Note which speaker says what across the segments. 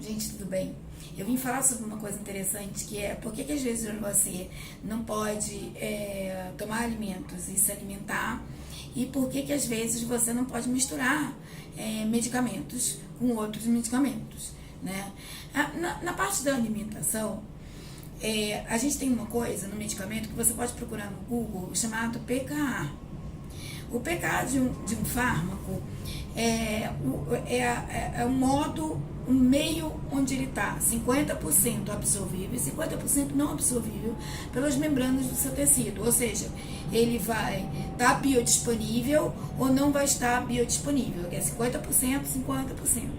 Speaker 1: Gente, tudo bem? Eu vim falar sobre uma coisa interessante que é por que às vezes você não pode tomar alimentos e se alimentar e por que às vezes você não pode misturar medicamentos com outros medicamentos, né? Na parte da alimentação, a gente tem uma coisa no medicamento que você pode procurar no Google chamado PKA. O pK de um fármaco é o modo, o meio onde ele está, 50% absorvível e 50% não absorvível pelas membranas do seu tecido. Ou seja, ele vai estar biodisponível ou não vai estar biodisponível, que é 50%, 50%.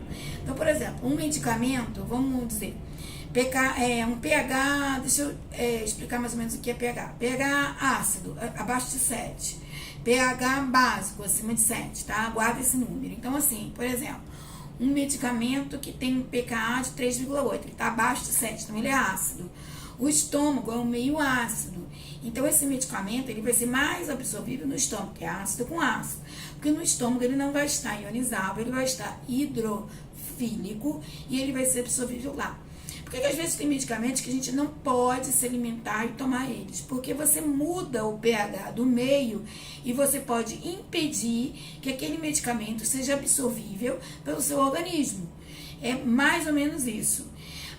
Speaker 1: Então, por exemplo, um medicamento, vamos dizer, um pH, deixa eu explicar mais ou menos o que é pH. pH ácido, abaixo de 7. pH básico, acima de 7, tá? Guarda esse número. Então, assim, por exemplo, um medicamento que tem um pKa de 3,8, ele tá abaixo de 7, então ele é ácido. O estômago é um meio ácido. Então, esse medicamento, ele vai ser mais absorvível no estômago, que é ácido com ácido. Porque no estômago ele não vai estar ionizável, ele vai estar hidrofílico e ele vai ser absorvível lá. Por que às vezes tem medicamentos que a gente não pode se alimentar e tomar eles? Porque você muda o pH do meio e você pode impedir que aquele medicamento seja absorvível pelo seu organismo. É mais ou menos isso.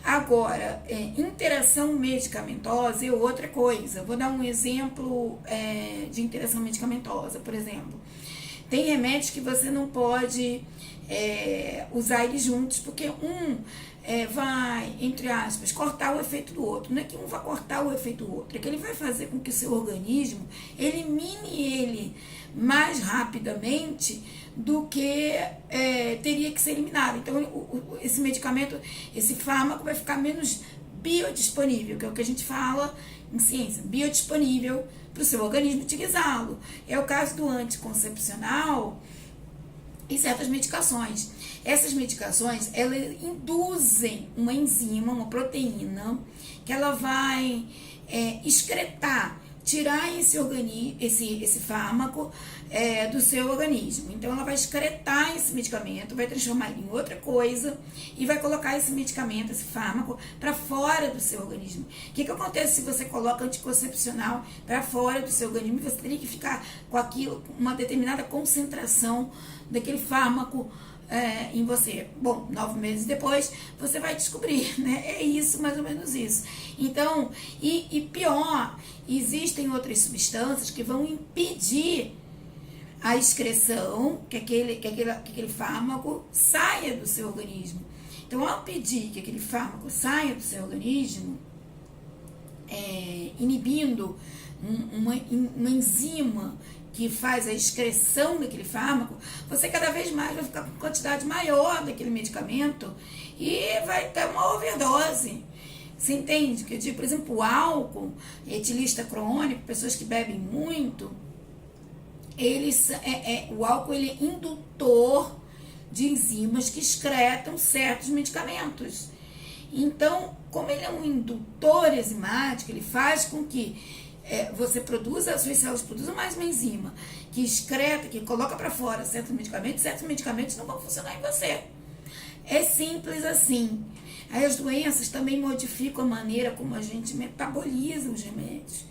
Speaker 1: Agora, interação medicamentosa é outra coisa. Vou dar um exemplo de interação medicamentosa, por exemplo. Tem remédios que você não pode usar eles juntos, porque vai, entre aspas, cortar o efeito do outro. Não é que um vai cortar o efeito do outro, é que ele vai fazer com que o seu organismo elimine ele mais rapidamente do que teria que ser eliminado. Então, esse medicamento, esse fármaco vai ficar menos biodisponível, que é o que a gente fala em ciência, biodisponível para o seu organismo utilizá-lo. É o caso do anticoncepcional e certas medicações. Essas medicações, elas induzem uma enzima, uma proteína, que ela vai excretar, tirar esse fármaco do seu organismo. Então, ela vai excretar esse medicamento, vai transformar ele em outra coisa e vai colocar esse medicamento, esse fármaco, para fora do seu organismo. O que acontece se você coloca anticoncepcional para fora do seu organismo? Você teria que ficar com aquilo, uma determinada concentração daquele fármaco em você. Bom, 9 meses depois, você vai descobrir, né? É isso, mais ou menos isso. Então, e pior, existem outras substâncias que vão impedir a excreção, que aquele fármaco saia do seu organismo. Então, ao pedir que aquele fármaco saia do seu organismo, inibindo uma enzima que faz a excreção daquele fármaco, você cada vez mais vai ficar com quantidade maior daquele medicamento e vai ter uma overdose. Você entende? Que eu digo, por exemplo, o álcool, etilista crônico, pessoas que bebem muito, o álcool ele é indutor de enzimas que excretam certos medicamentos. Então, como ele é um indutor enzimático, ele faz com que você produza, as suas células produzam mais uma enzima que excreta, que coloca para fora certos medicamentos não vão funcionar em você. É simples assim. Aí as doenças também modificam a maneira como a gente metaboliza os remédios.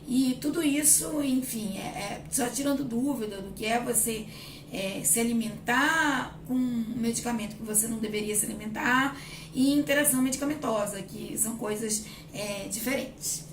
Speaker 1: E tudo isso, enfim, só tirando dúvida do que é você se alimentar com um medicamento que você não deveria se alimentar e interação medicamentosa, que são coisas diferentes.